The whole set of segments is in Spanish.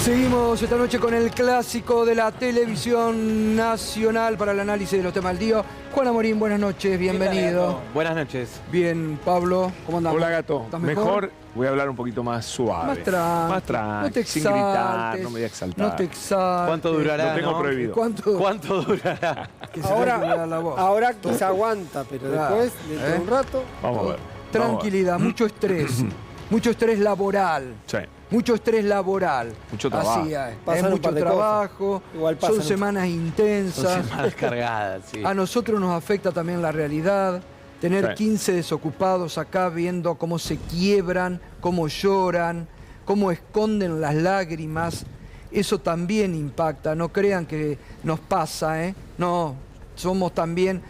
Seguimos esta noche con el clásico de la televisión nacional para el análisis de los temas del día. Juan Amorín, buenas noches, bienvenido. Buenas noches. Bien, Pablo, ¿cómo andamos? Hola, Gato. ¿Estás Mejor voy a hablar un poquito más suave. Más tranqui. No te sin gritar, exaltes, no me voy a exaltar. No te exaltes. ¿Cuánto durará? Lo tengo ¿no? prohibido. ¿Cuánto durará? Que se te olvida la voz. Ahora quizá aguanta, pero Claro. después, dentro de un rato... Vamos a ver. Tranquilidad, mucho estrés laboral. Sí. Mucho estrés laboral. Mucho trabajo. Así es. Pasan Es un mucho par de trabajo. Igual Son pasan. semanas intensas. Son semanas cargadas, sí. A nosotros nos afecta también la realidad. Tener Sí. 15 desocupados acá viendo cómo se quiebran, cómo lloran, cómo esconden las lágrimas. Eso también impacta. No crean que nos pasa, ¿eh? No, somos también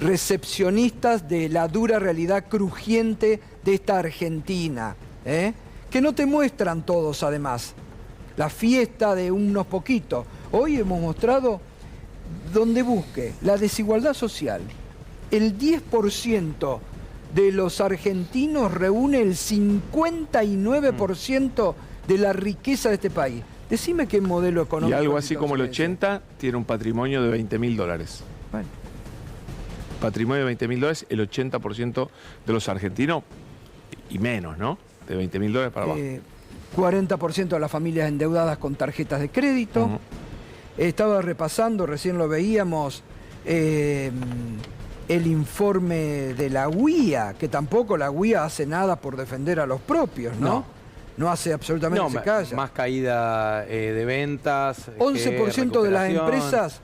recepcionistas de la dura realidad crujiente de esta Argentina, ¿eh? Que no te muestran todos, además. La fiesta de unos poquitos. Hoy hemos mostrado, donde busque, la desigualdad social. El 10% de los argentinos reúne el 59% de la riqueza de este país. Decime qué modelo Y económico. algo así como el necesitamos en 80 tiene un patrimonio de $20.000. eso. Bueno, Patrimonio de $20.000, el 80% de los argentinos y menos, ¿no? De $20.000 para abajo. 40% de las familias endeudadas con tarjetas de crédito. Ujú. Estaba repasando, recién lo veíamos, el informe de la UIA, que tampoco la UIA hace nada por defender a los propios, ¿no? No. No hace absolutamente, se calla. más caída de ventas. 11% de las recuperación. empresas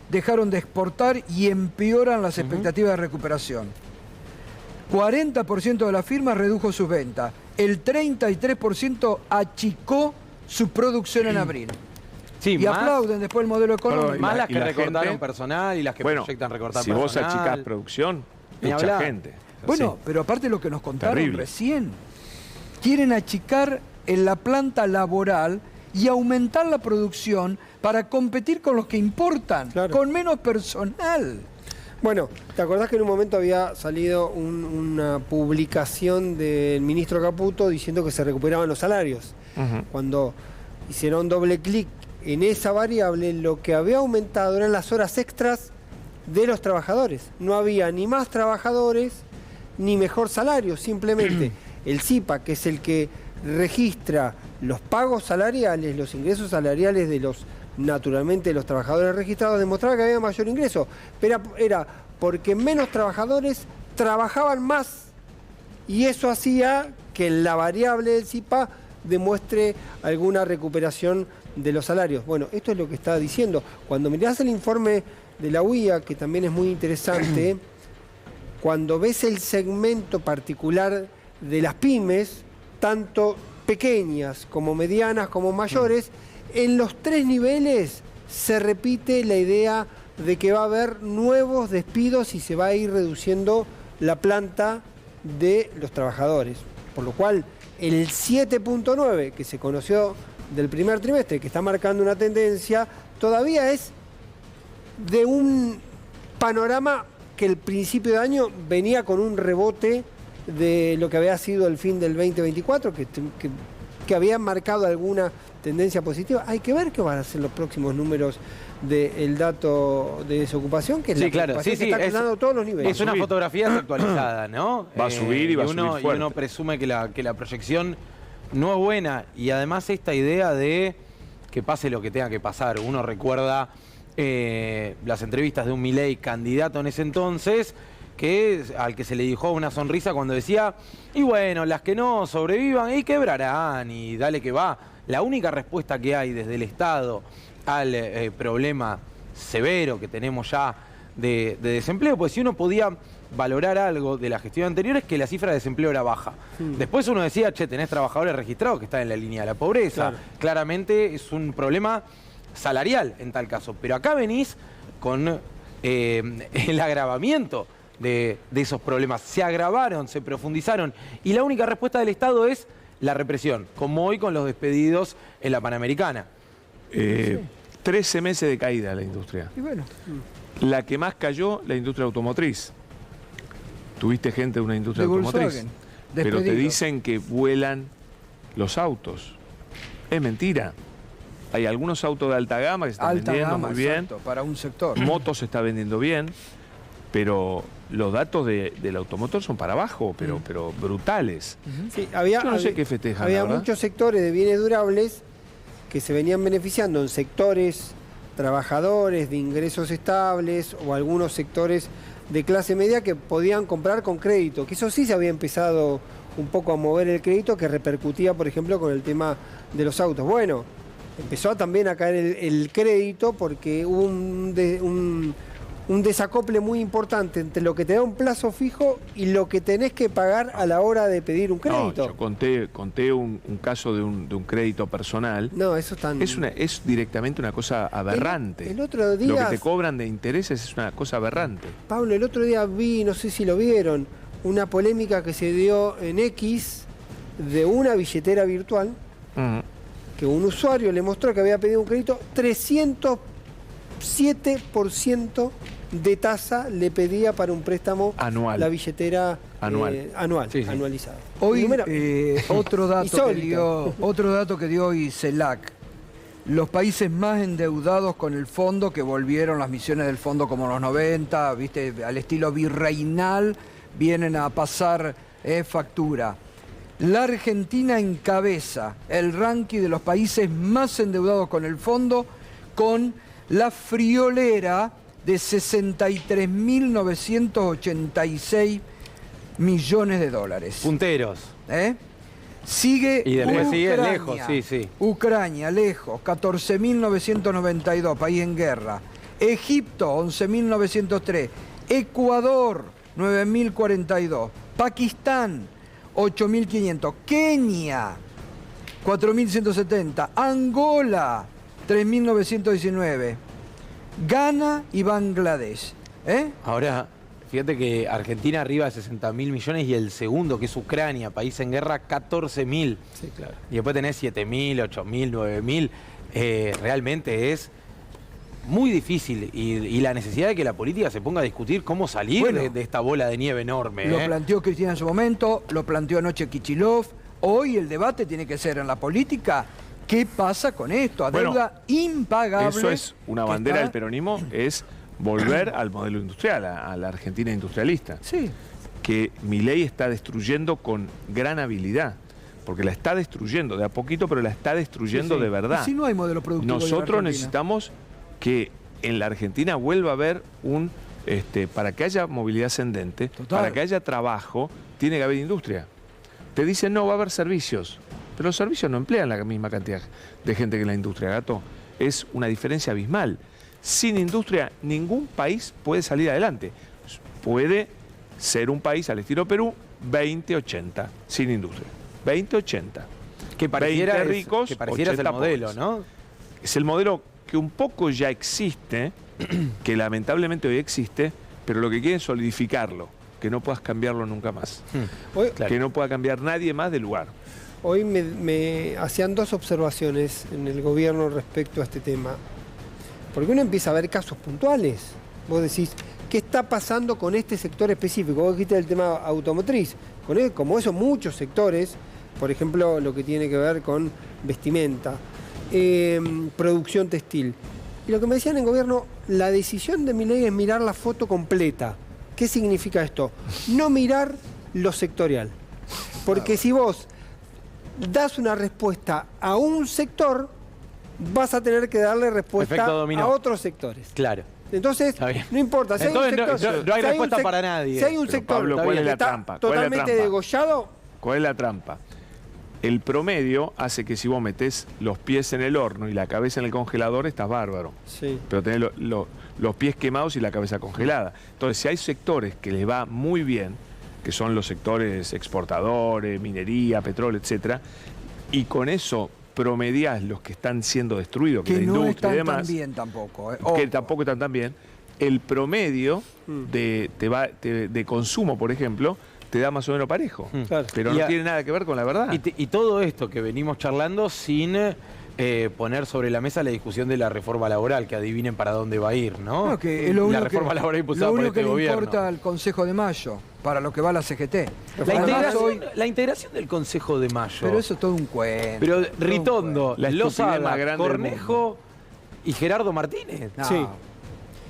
dejaron de exportar y empeoran las expectativas de recuperación. 40% de las firmas redujo sus ventas. El 33% achicó su producción en abril. Sí, Y más, aplauden después el modelo económico. Perdón, más y las que la recortaron gente- personal y las que Bueno, proyectan recortar si personal. vos achicás producción, Ni mucha hablar. gente. Bueno, Así. pero aparte lo que nos contaron Terrible. recién, quieren achicar en la planta laboral y aumentar la producción para competir con los que importan, Claro. con menos personal. Bueno, ¿te acordás que en un momento había salido una publicación del ministro Caputo diciendo que se recuperaban los salarios? Ujú. Cuando hicieron doble clic en esa variable, lo que había aumentado eran las horas extras de los trabajadores. No había ni más trabajadores ni mejor salario, simplemente el CIPA, que es el que registra los pagos salariales, los ingresos salariales de los, naturalmente, los trabajadores registrados, demostraba que había mayor ingreso. Pero era porque menos trabajadores trabajaban más y eso hacía que la variable del CIPA demuestre alguna recuperación de los salarios. Bueno, esto es lo que está diciendo. Cuando mirás el informe de la UIA, que también es muy interesante, cuando ves el segmento particular de las pymes, tanto pequeñas como medianas como mayores, en los tres niveles se repite la idea de que va a haber nuevos despidos y se va a ir reduciendo la planta de los trabajadores. Por lo cual, el 7.9 que se conoció del primer trimestre, que está marcando una tendencia, todavía es de un panorama que el principio de año venía con un rebote de lo que había sido el fin del 2024, que había marcado alguna tendencia positiva. Hay que ver qué van a ser los próximos números del dato de desocupación, que es Sí, la claro. preocupación Sí, que sí, está cruzando todos los niveles. Es una fotografía actualizada, ¿no? Va a subir y va a subir Y fuerte. uno presume que la proyección no es buena. Y además esta idea de que pase lo que tenga que pasar. Uno recuerda las entrevistas de un Milei candidato en ese entonces, al que se le dejó una sonrisa cuando decía, y bueno, las que no sobrevivan, y quebrarán, y dale que va. La única respuesta que hay desde el Estado al problema severo que tenemos ya de desempleo, pues si uno podía valorar algo de la gestión anterior es que la cifra de desempleo era baja. Después uno decía, che, tenés trabajadores registrados que están en la línea de la pobreza. Claro. Claramente es un problema salarial en tal caso, pero acá venís con el agravamiento de esos problemas. Se agravaron, se profundizaron y la única respuesta del Estado es la represión, como hoy con los despedidos en la Panamericana. 13 meses de caída de la industria. Y bueno, La que más cayó, la industria automotriz. Tuviste gente de una industria de automotriz. Volkswagen, Pero te despedidos. dicen que vuelan los autos. Es mentira. Hay algunos autos de alta gama que se están Alta vendiendo gama, muy bien. exacto, para un sector. Motos se está vendiendo bien, pero los datos del automotor son para abajo, pero brutales. Sí, Yo no sé qué festejan, había la verdad. muchos sectores de bienes durables que se venían beneficiando en sectores trabajadores de ingresos estables o algunos sectores de clase media que podían comprar con crédito, que eso sí se había empezado un poco a mover el crédito, que repercutía, por ejemplo, con el tema de los autos. Bueno, empezó también a caer el crédito porque hubo un desacople muy importante entre lo que te da un plazo fijo y lo que tenés que pagar a la hora de pedir un crédito. No, yo conté un caso de un crédito personal. No, eso tan... Es directamente una cosa aberrante. El otro día... Lo que te cobran de intereses es una cosa aberrante. Pablo, el otro día vi, no sé si lo vieron, una polémica que se dio en X de una billetera virtual, que un usuario le mostró que había pedido un crédito, 307% de tasa le pedía para un préstamo anual. La billetera anual, sí, sí. anualizada. Hoy Número- otro Insólito. dato que dio hoy CELAC. Los países más endeudados con el fondo, que volvieron las misiones del fondo como en los 90, viste, al estilo virreinal, vienen a pasar factura. La Argentina encabeza el ranking de los países más endeudados con el fondo, con la friolera de 63.986 millones de dólares. Punteros. Sigue Y después sigue Ucrania. lejos, sí. Ucrania, lejos, 14.992, país en guerra. Egipto, 11.903. Ecuador, 9.042. Pakistán, 8.500. Kenia, 4.170. Angola, 3.919. Ghana y Bangladesh. Ahora, fíjate que Argentina arriba de 60.000 millones y el segundo, que es Ucrania, país en guerra, 14.000. Sí, claro. Y después tenés 7.000, 8.000, 9.000. Realmente es muy difícil y la necesidad de que la política se ponga a discutir cómo salir Bueno, de esta bola de nieve enorme. Lo planteó Cristina en su momento, lo planteó anoche Kicillof. Hoy el debate tiene que ser en la política. ¿Qué pasa con esto? A Bueno, deuda impagable. Eso es una que bandera está- del peronismo, es volver al modelo industrial, a la Argentina industrialista, Sí. que Milei está destruyendo con gran habilidad, porque la está destruyendo de a poquito, pero la está destruyendo Sí, sí. de verdad. Y si no hay modelo productivo hoy en Nosotros Argentina. necesitamos que en la Argentina vuelva a haber para que haya movilidad ascendente, Total. para que haya trabajo, tiene que haber industria. Te dicen, no, va a haber servicios, pero los servicios no emplean la misma cantidad de gente que la industria, Gato. Es una diferencia abismal. Sin industria, ningún país puede salir adelante. Puede ser un país al estilo Perú, 20-80, sin industria. 20-80. Que pareciera, 20 ricos, que pareciera es el 80 modelo, pobres. ¿no? Es el modelo que un poco ya existe, que lamentablemente hoy existe, pero lo que quieren es solidificarlo, que no puedas cambiarlo nunca más. Hoy, Claro. Que no pueda cambiar nadie más de lugar. hoy me hacían dos observaciones en el gobierno respecto a este tema. Porque uno empieza a ver casos puntuales. Vos decís, ¿qué está pasando con este sector específico? Vos dijiste el tema automotriz. Como eso, muchos sectores, por ejemplo, lo que tiene que ver con vestimenta, producción textil. Y lo que me decían en el gobierno, la decisión de Milei es mirar la foto completa. ¿Qué significa esto? No mirar lo sectorial. Porque si vos das una respuesta a un sector, vas a tener que darle respuesta Efecto dominó. a otros sectores. Claro. Entonces, Está bien. no importa. Si Entonces, hay un sector, no hay si hay un respuesta para nadie. Si hay un Pero, sector Pablo, que ¿cuál es la está trampa? ¿Cuál es la totalmente trampa? degollado, ¿Cuál es la trampa? El promedio hace que si vos metés los pies en el horno y la cabeza en el congelador, estás bárbaro. sí. Pero tenés los pies quemados y la cabeza congelada. Entonces, si hay sectores que les va muy bien, que son los sectores exportadores, minería, petróleo, etcétera, y con eso promediás los que están siendo destruidos, que Que la no industria y están demás, tan bien tampoco. que Ojo. tampoco están tan bien, el promedio de consumo, por ejemplo, te da más o menos parejo. Claro. Pero Y no a- tiene nada que ver con la verdad. Y todo esto que venimos charlando sin poner sobre la mesa la discusión de la reforma laboral, que adivinen para dónde va a ir, ¿no? No, que es lo la único reforma que, laboral impulsada lo por único este que le gobierno. importa al Consejo de Mayo, para lo que va la CGT. La integración del Consejo de Mayo. Pero eso es todo un cuento. Pero todo un Ritondo, La estupidez Lozada, más grande del Cornejo y Gerardo Martínez. No, Sí.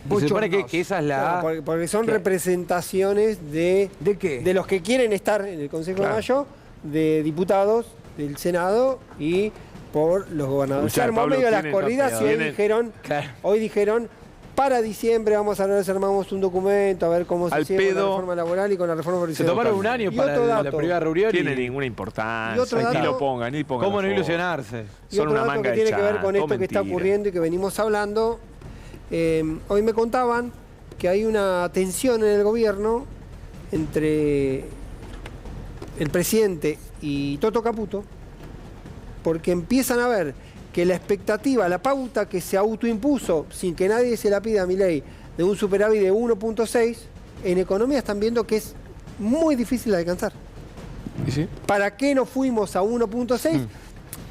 Y se supone bochornoso. que esa es la... Porque son ¿Qué? representaciones de qué? de los que quieren estar en el Consejo Claro. de Mayo, de diputados del Senado y por los gobernadores. Se Escuchá, armó Pablo, medio las tienen- corridas y hoy tienen- dijeron, Claro. para diciembre vamos a ver si armamos un documento, a ver cómo se Al sigue con la pedo. reforma laboral y con la reforma Se previsional. tomaron un año Y para otro la dato. primera reunión. Tiene y- ninguna Y importancia. otro Ni dato- lo pongan, ni pongan. ¿Cómo no la foto. ilusionarse? Y Son otro una dato manga que de tiene que ver con chanto, esto que está mentira. ocurriendo y que venimos hablando. Hoy me contaban que hay una tensión en el gobierno entre el presidente y Toto Caputo, porque empiezan a ver que la expectativa, la pauta que se autoimpuso, sin que nadie se la pida a Milei, de un superávit de 1.6, en economía están viendo que es muy difícil de alcanzar. ¿Y sí? ¿Para qué no fuimos a 1.6?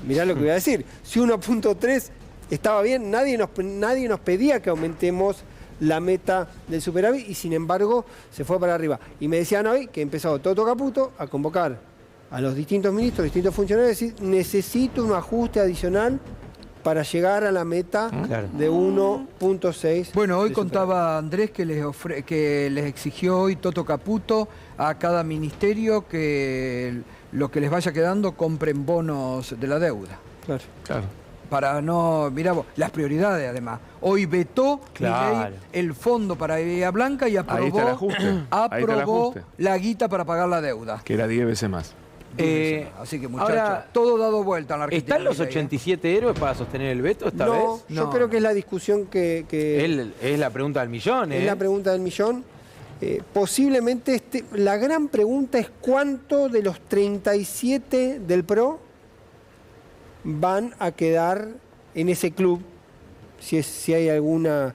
Mirá lo que voy a decir. Si 1.3 estaba bien, nadie nos pedía que aumentemos la meta del superávit y sin embargo se fue para arriba. Y me decían hoy que empezó Toto Caputo a convocar a los distintos ministros, distintos funcionarios, y decir, necesito un ajuste adicional para llegar a la meta Claro. de 1.6. Bueno, hoy de contaba Andrés que les exigió hoy Toto Caputo a cada ministerio que lo que les vaya quedando compren bonos de la deuda. superávit. Claro. Claro. Para no, mirá vos, las prioridades además. Hoy vetó Claro. Milei el fondo para Bahía Blanca y aprobó, Ahí está el ajuste. Ahí está el aprobó ajuste. la guita para pagar la deuda. Que era 10 veces más. Así que muchachos, ahora, todo dado vuelta en la Argentina. ¿Están los Milei, 87 héroes para sostener el veto esta No, vez? yo No. creo que es la discusión que Es la pregunta del millón, ¿eh? es la pregunta del millón. Posiblemente la gran pregunta es cuánto de los 37 del PRO van a quedar en ese club, si hay alguna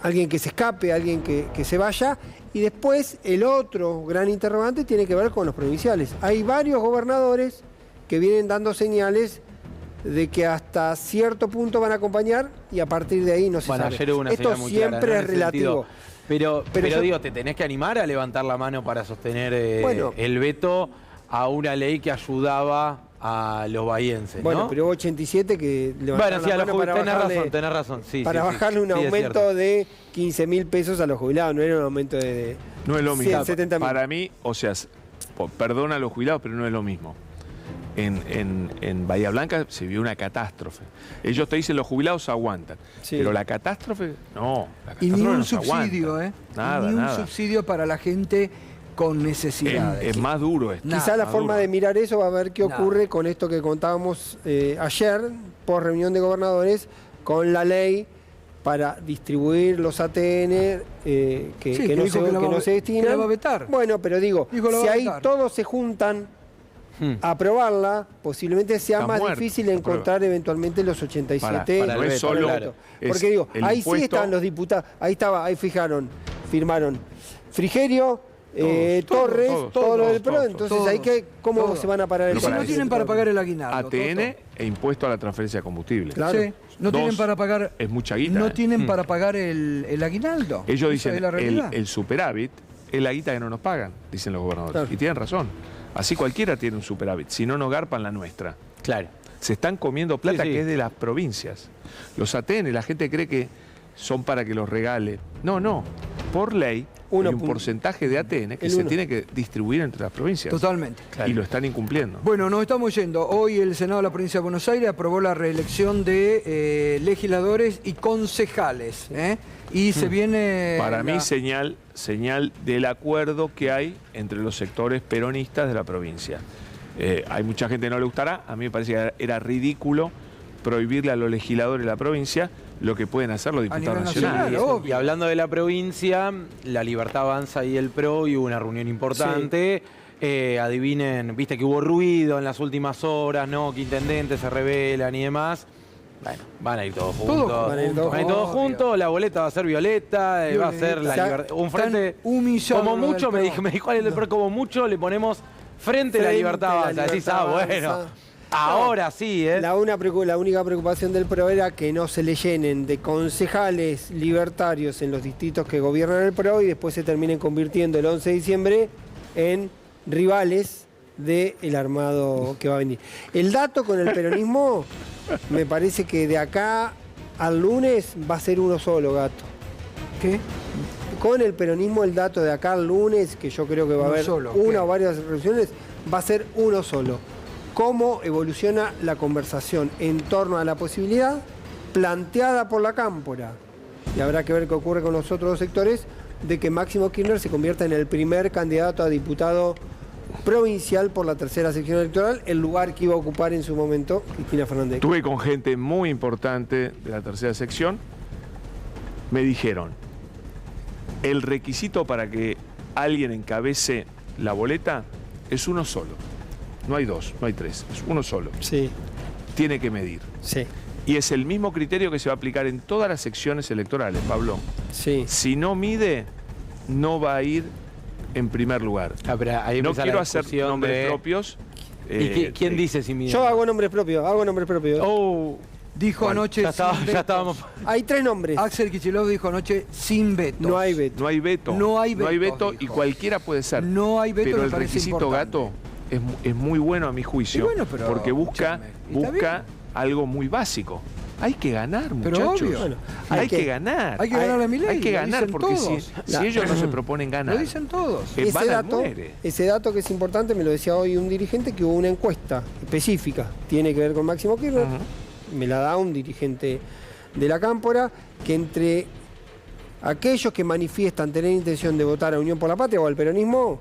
alguien que se escape, alguien que se vaya. Y después el otro gran interrogante tiene que ver con los provinciales. Hay varios gobernadores que vienen dando señales de que hasta cierto punto van a acompañar y a partir de ahí no se Bueno, sabe. ayer hubo una Esto señal muy clara, siempre ¿no? es En ese relativo. sentido. Pero yo- digo, te tenés que animar a levantar la mano para sostener Bueno. el veto a una ley que ayudaba a los bahienses, Bueno, ¿no? pero hubo 87 que Bueno, levantaron sí, a la los mano para jubilados, bajarle, tenés razón, sí. para sí, sí. bajarle un Sí, es aumento cierto. de 15.000 pesos a los jubilados, no era un aumento de No es lo mismo. 170.000. Para mí, o sea, perdona a los jubilados, pero no es lo mismo. En Bahía Blanca se vio una catástrofe. Ellos te dicen los jubilados aguantan. Sí. Pero la catástrofe, no. La Y catástrofe ni un no se subsidio, aguanta. ¿eh? Nada, ni un nada. subsidio para la gente con necesidades. Es más duro esto. Nada, Quizá la forma de mirar eso va a ver qué Nada. ocurre con esto que contábamos ayer, por reunión de gobernadores, con la ley para distribuir los ATN Sí, que que no, dijo se, que la que va no a- se destinan. que la va a vetar. Bueno, pero digo, Dijo la va si a ahí vetar. todos se juntan Hmm. a aprobarla, posiblemente sea Está más muerto, difícil la encontrar eventualmente los 87. Para el no es veto, solo. claro. es Porque digo, el ahí sí impuesto- están los diputados, ahí firmaron Frigerio, Todos, Torres, todos, todo lo del todos, PRO, entonces todos, ahí ¿cómo todos. se van a parar el Y si para no eso. tienen para pagar el aguinaldo. ATN Toto. e impuesto a la transferencia de combustible. Claro. Sí, no Dos, tienen para pagar. es mucha guita, No ¿eh? tienen para pagar el aguinaldo. Ellos Esa dicen, es la realidad. el superávit es la guita que no nos pagan, dicen los gobernadores. Claro. Y tienen razón. Así cualquiera tiene un superávit, si no nos garpan la nuestra. Claro. Se están comiendo plata Sí, sí. que es de las provincias. Los ATN, la gente cree que son para que los regale. No. Por ley Uno hay un pun- porcentaje de ATN que el se uno. tiene que distribuir entre las provincias. Totalmente. Y lo están incumpliendo. Bueno, nos estamos yendo. Hoy el Senado de la Provincia de Buenos Aires aprobó la reelección de legisladores y concejales. Y se viene... Para mí, la- señal del acuerdo que hay entre los sectores peronistas de la provincia. Hay mucha gente que no le gustará. A mí me parece que era ridículo prohibirle a los legisladores de la provincia lo que pueden hacer los diputados nivel nacional, nacionales. obvio. Y hablando de la provincia, la Libertad Avanza y el PRO y hubo una reunión importante. Adivinen, viste que hubo ruido en las últimas horas, ¿no? Que intendentes se rebelan y demás. Bueno, van a ir todos juntos. Van a ir todos Van a ir todos obvio. juntos, la boleta va a ser violeta, va a ser la Violeta. libertad. Un frente. Están humillados Como los del mucho, PRO. me dijo alguien del PRO, como mucho le ponemos frente a la Frente Libertad a la Avanza. Decís, Libertad bueno. Avanza. Ahora sí, ¿eh? La única preocupación del PRO era que no se le llenen de concejales libertarios en los distritos que gobiernan el PRO y después se terminen convirtiendo el 11 de diciembre en rivales del armado que va a venir. El dato con el peronismo, me parece que de acá al lunes va a ser uno solo, Gato. ¿Qué? Con el peronismo, el dato de acá al lunes, que yo creo que va a Uno haber solo, una ¿qué? o varias reuniones, va a ser uno solo. ¿Cómo evoluciona la conversación en torno a la posibilidad planteada por la Cámpora? Y habrá que ver qué ocurre con los otros dos sectores, de que Máximo Kirchner se convierta en el primer candidato a diputado provincial por la tercera sección electoral, el lugar que iba a ocupar en su momento Cristina Fernández. Estuve con gente muy importante de la tercera sección. Me dijeron, el requisito para que alguien encabece la boleta es uno solo. No hay dos, no hay tres, es uno solo. Sí, Tiene que medir. sí, Y es el mismo criterio que se va a aplicar en todas las secciones electorales, Pablo. sí. Si no mide, no va a ir en primer lugar. Ah, pero ahí No empieza quiero la hacer discusión nombres de- propios. ¿Y quién dice si mide? Yo hago nombres propios, Oh, Dijo bueno, anoche ya, sin vetos. estábamos. Hay tres nombres. Axel Kicillof dijo anoche sin vetos. No hay veto. No hay veto. No hay No hay vetos, veto y dijo. cualquiera puede ser. No hay veto, Pero me el parece requisito, importante. Gato, es muy bueno a mi juicio. Y bueno, pero, porque busca, escúchame, está busca algo muy básico. Hay que ganar, Pero muchachos. obvio. Bueno, hay que ganar. Hay que ganar a Milei, Hay que lo ganar dicen porque todos. si ellos no se proponen ganar, Lo dicen todos. van al muere. Ese dato que es importante, me lo decía hoy un dirigente, que hubo una encuesta específica, tiene que ver con Máximo Kirchner, me la da un dirigente de la Cámpora, que entre aquellos que manifiestan tener intención de votar a Unión por la Patria o al peronismo,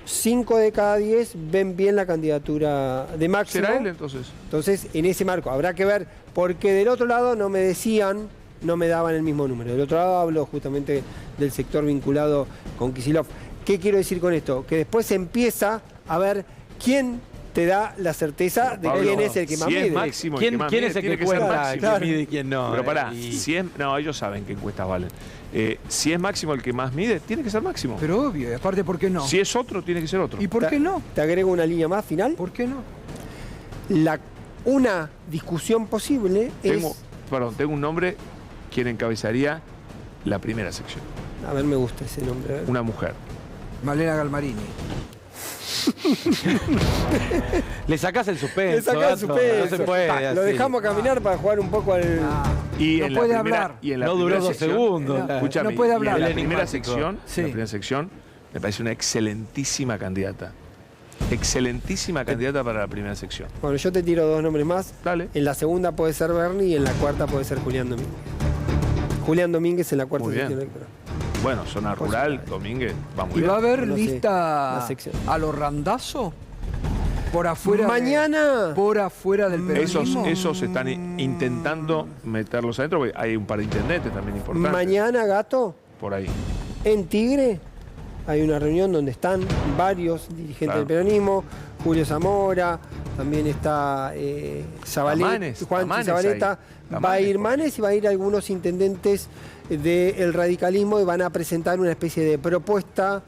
5 de cada 10 ven bien la candidatura de Máximo. ¿Será él entonces? Entonces, en ese marco habrá que ver, porque del otro lado no me decían, no me daban el mismo número. Del otro lado hablo justamente del sector vinculado con Kicillof. ¿Qué quiero decir con esto? Que después se empieza a ver quién te da la certeza de Pablo, quién es el que más si es mide. Máximo, ¿Quién, el que más quién mide, es el tiene que ser cuenta Máximo. quién mide y quién no? Pero pará, Y- no, ellos saben qué encuestas valen. Si es Máximo el que más mide, tiene que ser Máximo. Pero obvio, y aparte, ¿por qué no? Si es otro, tiene que ser otro. ¿Y por qué no? Te agrego una línea más final. ¿Por qué no? Una discusión posible Tengo un nombre, quien encabezaría la primera sección. es... A ver, me gusta ese nombre. a ver. Una mujer. Malena Galmarini. Le sacás el suspenso. Le sacás el Gato, suspenso. No se puede. Lo así. dejamos caminar para jugar un poco al... Y No en la puede primera, hablar. y en la No duró primera 2 sección- segundos. No, Escúchame, no puede y hablar. en la El primera enigmático. sección, Sí. la primera sección, me parece una excelentísima candidata. Excelentísima candidata para la primera sección. Bueno, yo te tiro dos nombres más. Dale. En la segunda puede ser Bernie y en la cuarta puede ser Julián Domínguez. Julián Domínguez en la cuarta Muy bien. sección electoral. Bueno, zona rural, Domínguez, va muy ¿Y bien. va a haber No sé, lista la sección. a lo randazo? Por afuera. Mañana. Por afuera del peronismo. Esos están intentando meterlos adentro, porque hay un par de intendentes también importantes. Mañana, Gato, Por ahí. en Tigre, hay una reunión donde están varios dirigentes Claro. del peronismo, Julio Zamora, también está Zabaleta, Tamanes, Juan Tamanes Zabaleta, ahí. va a ir Tamanes, Manes y va a ir algunos intendentes del radicalismo y van a presentar una especie de propuesta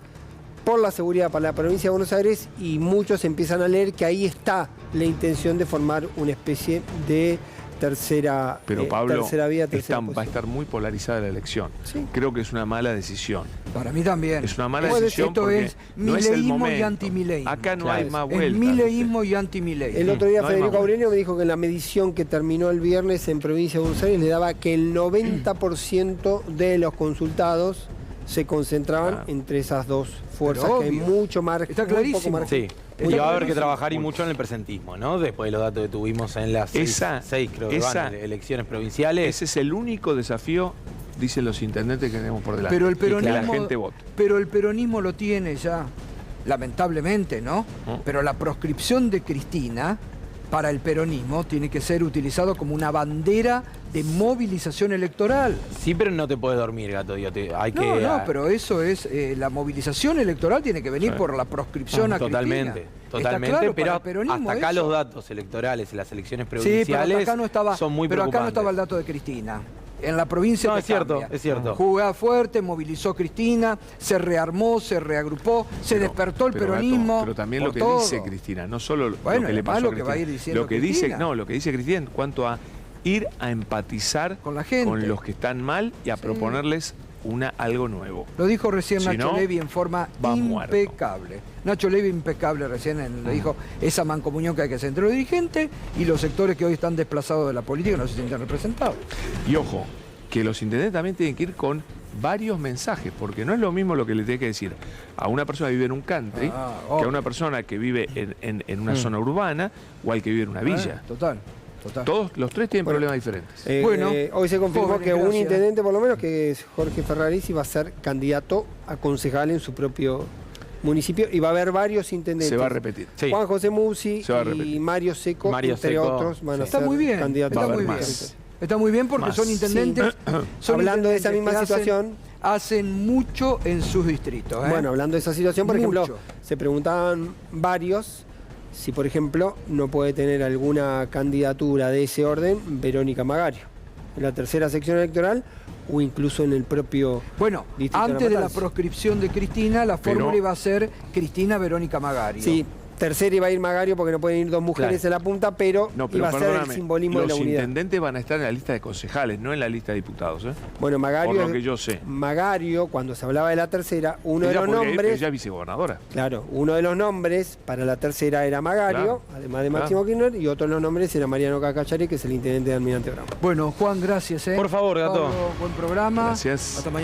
por la seguridad para la provincia de Buenos Aires y muchos empiezan a leer que ahí está la intención de formar una especie de tercera, Pero Pablo, tercera vía, tercera va a posición. estar muy polarizada la elección. Sí. Creo que es una mala decisión. Para mí también. Es una mala Puede ser, decisión esto porque es no es el mileísmo momento. y antimileísmo. Acá no Claro. hay más Es vuelta. mileísmo y antimileísmo. El otro día No hay Federico más Aurelio me dijo que en la medición que terminó el viernes en provincia de Buenos Aires le daba que el 90% de los consultados se concentraban entre esas dos fuerzas, Pero que hay obvio. mucho margen. Está muy poco clarísimo. margen. Sí. Muy Y va a haber poco que margen. trabajar y mucho en el presentismo, ¿no? Después de los datos que tuvimos en las seis creo que van, elecciones provinciales. Ese es el único desafío, dicen los intendentes, que tenemos por delante. Pero el Y que la peronismo, gente vote. pero el peronismo lo tiene ya, lamentablemente, ¿no? Pero la proscripción de Cristina para el peronismo tiene que ser utilizado como una bandera de movilización electoral. Sí, pero no te puedes dormir, Gato. Hay No, que, no, pero eso es, la movilización electoral tiene que venir Sí. por la proscripción a Totalmente, Cristina. totalmente. Está claro, pero para el peronismo hasta acá eso. los datos electorales en las elecciones Sí, pero provinciales acá no estaba, son muy pero acá no preocupantes. estaba el dato de Cristina. en la provincia No, te es cierto, cambia. es cierto. Jugaba fuerte, movilizó Cristina, se rearmó, se reagrupó, se despertó el Pero, peronismo. Gato, pero también por lo que todo. dice Cristina, no solo Bueno, lo que le además pasó lo a que va Cristina. a ir diciendo Lo que dice, Cristina. no, lo que dice Cristina en cuanto a ir a empatizar Con la gente. con los que están mal y a proponerles algo nuevo. Lo dijo recién Si Nacho no, Levy en forma va muerto. impecable. Nacho Levy impecable recién le dijo esa mancomunión que hay que hacer entre los dirigentes y los sectores que hoy están desplazados de la política y no se sienten representados. Y ojo, que los intendentes también tienen que ir con varios mensajes, porque no es lo mismo lo que le tiene que decir a una persona que vive en un country que obvio. a una persona que vive en una zona urbana o al que vive en una villa. Total. Todos los tres tienen problemas diferentes. Bueno, hoy se confirmó jóvenes, que un gracias. intendente, por lo menos, que es Jorge Ferrarisi, va a ser candidato a concejal en su propio municipio y va a haber varios intendentes. Se va a repetir. Sí. Juan José Musi Se va a y repetir. Mario Seco, Mario entre Seco, otros, van a sí. ser Está muy bien, candidatos. Va a está haber muy bien. más. Está muy bien porque Más. son intendentes. son Hablando de esa intendentes misma que situación. Hacen mucho en sus distritos. ¿eh? Bueno, hablando de esa situación, por Mucho. ejemplo, se preguntaban varios si, por ejemplo, no puede tener alguna candidatura de ese orden Verónica Magario, en la tercera sección electoral o incluso en el propio Bueno, distrito antes de la Matanza. proscripción de Cristina, la Pero- fórmula iba a ser Cristina Verónica Magario. Sí, tercera iba a ir Magario porque no pueden ir dos mujeres Claro. en la punta, pero, No, pero iba a ser el perdóname, simbolismo de la los unidad. intendentes van a estar en la lista de concejales, no en la lista de diputados. Bueno, Magario, Por lo que yo sé. Magario, cuando se hablaba de la tercera, uno de Ella, los porque nombres, ella es vicegobernadora. claro, uno de los nombres para la tercera era Magario, Claro, además de Máximo Kirchner, y otro de los nombres era Mariano Cacachari, que es el intendente de Almirante Brown. Bueno, Juan, gracias. Por favor, Gato. Pablo, buen programa. Gracias. Hasta mañana.